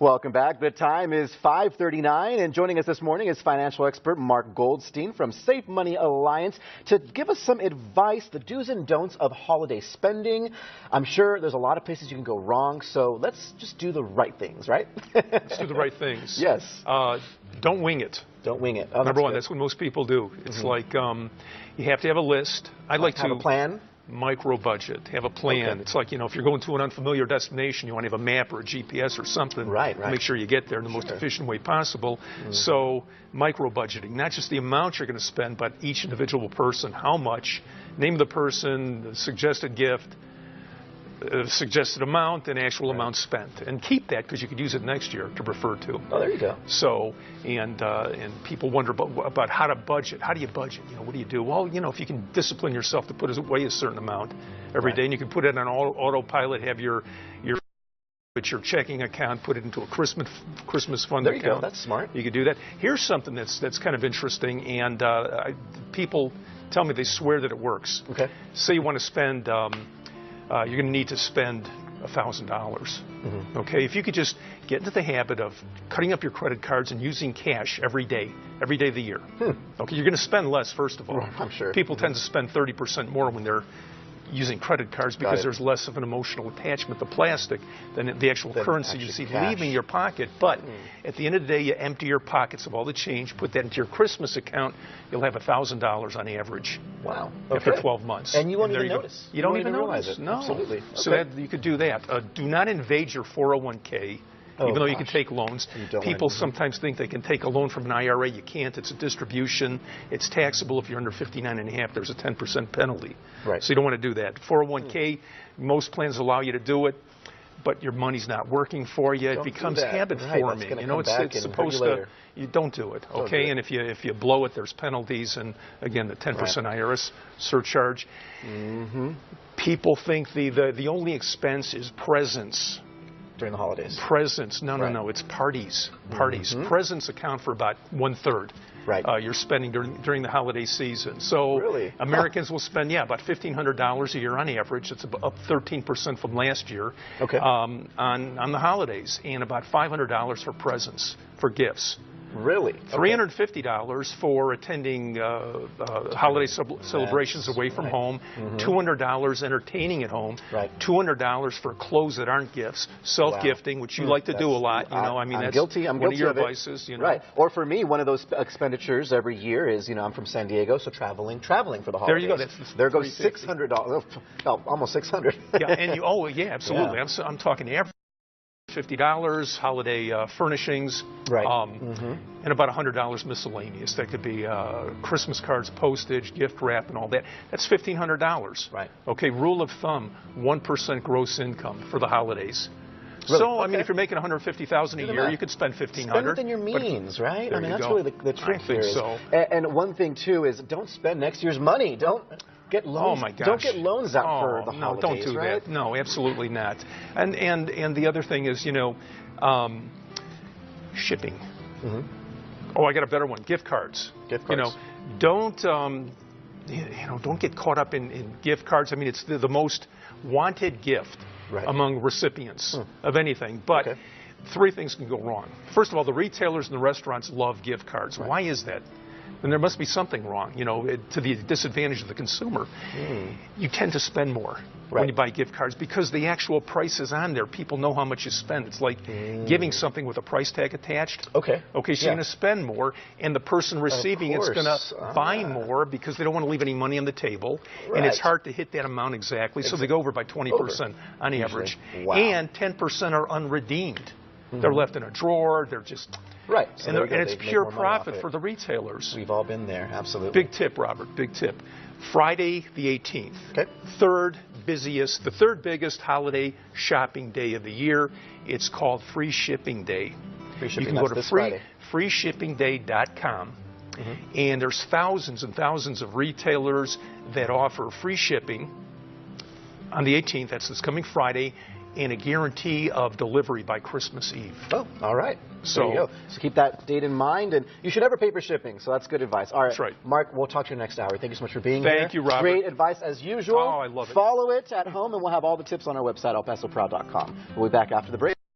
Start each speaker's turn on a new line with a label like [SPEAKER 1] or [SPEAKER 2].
[SPEAKER 1] Welcome back. The time is 5:39, and joining us this morning is financial expert Mark Goldstein from Safe Money Alliance to give us some advice, the do's and don'ts of holiday spending. I'm sure there's a lot of places you can go wrong, so let's just do the right things, right?
[SPEAKER 2] Let's do the right things.
[SPEAKER 1] Yes.
[SPEAKER 2] Don't wing it.
[SPEAKER 1] Don't wing it. Oh,
[SPEAKER 2] Number one, that's what most people do. It's like you have to have a list. I'd like to
[SPEAKER 1] have a plan.
[SPEAKER 2] Micro budget, have a plan.
[SPEAKER 1] Okay.
[SPEAKER 2] It's like, if you're going to an unfamiliar destination, you want to have a map or a GPS or something.
[SPEAKER 1] Right.
[SPEAKER 2] To make sure you get there in the most efficient way possible. So micro budgeting, not just the amount you're going to spend, but each individual person, how much, name of the person, the suggested gift, suggested amount, and actual amount spent, and keep that because you could use it next year to refer to.
[SPEAKER 1] Oh, there you go.
[SPEAKER 2] So, and people wonder about how to budget. How do you budget? What do you do? Well, if you can discipline yourself to put away a certain amount every day, and you can put it on autopilot, have your checking account, put it into a Christmas fund account.
[SPEAKER 1] There you go. That's smart.
[SPEAKER 2] You could do that. Here's something that's kind of interesting, and people tell me they swear that it works.
[SPEAKER 1] Okay.
[SPEAKER 2] Say you want to spend. You're going to need to spend $1,000. Okay, if you could just get into the habit of cutting up your credit cards and using cash every day of the year. Okay, you're going to spend less, first of all.
[SPEAKER 1] I'm sure.
[SPEAKER 2] People tend to spend 30% more when they're using credit cards because there's less of an emotional attachment to plastic than the actual currency you see leaving your pocket. But at the end of the day, you empty your pockets of all the change, put that into your Christmas account, you'll have $1,000 on average.
[SPEAKER 1] Wow.
[SPEAKER 2] After 12 months.
[SPEAKER 1] And you won't even notice.
[SPEAKER 2] You don't even
[SPEAKER 1] realize
[SPEAKER 2] notice.
[SPEAKER 1] it.
[SPEAKER 2] No.
[SPEAKER 1] Absolutely. Okay.
[SPEAKER 2] So you could do that. Do not invade your 401k. Even though you can take loans. People sometimes think they can take a loan from an IRA. You can't. It's a distribution. It's taxable. If you're under 59.5, there's a 10% penalty.
[SPEAKER 1] Right.
[SPEAKER 2] So you don't want to do that. 401k, most plans allow you to do it, but your money's not working for you. It becomes habit forming. It's supposed to. You don't do it. Okay. And if you blow it, there's penalties, and again, the 10% IRS surcharge. People think the only expense is presents.
[SPEAKER 1] During the holidays.
[SPEAKER 2] Presents. No. It's parties. Presents account for about 1/3. You're spending during the holiday season. So Americans will spend, about $1,500 a year on average. It's up 13% from last year on the holidays, and about $500 for presents, for gifts.
[SPEAKER 1] Really?
[SPEAKER 2] $350 for attending holiday celebrations away from home, $200 entertaining at home, $200 for clothes that aren't gifts, self-gifting, which you like to do a lot. That's
[SPEAKER 1] guilty. I'm
[SPEAKER 2] one
[SPEAKER 1] guilty
[SPEAKER 2] of your vices.
[SPEAKER 1] Right. Or for me, one of those expenditures every year is, I'm from San Diego, so traveling for the holidays.
[SPEAKER 2] There you go.
[SPEAKER 1] There goes $600. Oh, almost $600.
[SPEAKER 2] Absolutely. Yeah. I'm talking average. $50 holiday furnishings, and about $100 miscellaneous. That could be Christmas cards, postage, gift wrap, and all that. That's $1,500. Okay, rule of thumb: 1% gross income for the holidays. Really? So, if you're making $150,000 a year, you could spend $1,500.
[SPEAKER 1] Spend within your means, right? That's really the trick here.
[SPEAKER 2] So.
[SPEAKER 1] And one thing too is, don't spend next year's money. Don't get loans.
[SPEAKER 2] Oh my gosh!
[SPEAKER 1] Don't get loans out for the holidays.
[SPEAKER 2] No, don't do that. No, absolutely not. And the other thing is, shipping. Oh, I got a better one. Gift cards. Don't get caught up in gift cards. It's the most wanted gift among recipients of anything. But three things can go wrong. First of all, the retailers and the restaurants love gift cards. Why is that? And there must be something wrong, to the disadvantage of the consumer. You tend to spend more when you buy gift cards because the actual price is on there. People know how much you spend. It's like giving something with a price tag attached. Okay, so you're going to spend more, and the person receiving it's going to buy more because they don't want to leave any money on the table, and it's hard to hit that amount exactly, so they go over by 20% on average. And 10% are unredeemed. They're left in a drawer. They're just... So and it's pure profit for the retailers.
[SPEAKER 1] We've all been there, absolutely.
[SPEAKER 2] Big tip, Robert, big tip. Friday the 18th, the third biggest holiday shopping day of the year. It's called Free Shipping Day.
[SPEAKER 1] Free shipping,
[SPEAKER 2] you can go to freeshippingday.com, and there's thousands and thousands of retailers that offer free shipping on the 18th. That's this coming Friday. And a guarantee of delivery by Christmas Eve.
[SPEAKER 1] Oh, all right. There you go. So keep that date in mind, and you should have paper shipping, so that's good advice. All right.
[SPEAKER 2] That's right.
[SPEAKER 1] Mark, we'll talk to you next hour. Thank you so much for being here.
[SPEAKER 2] Thank you, Robert.
[SPEAKER 1] Great advice as usual.
[SPEAKER 2] Oh, I love it.
[SPEAKER 1] Follow it at home, and we'll have all the tips on our website, elpasoproud.com. We'll be back after the break.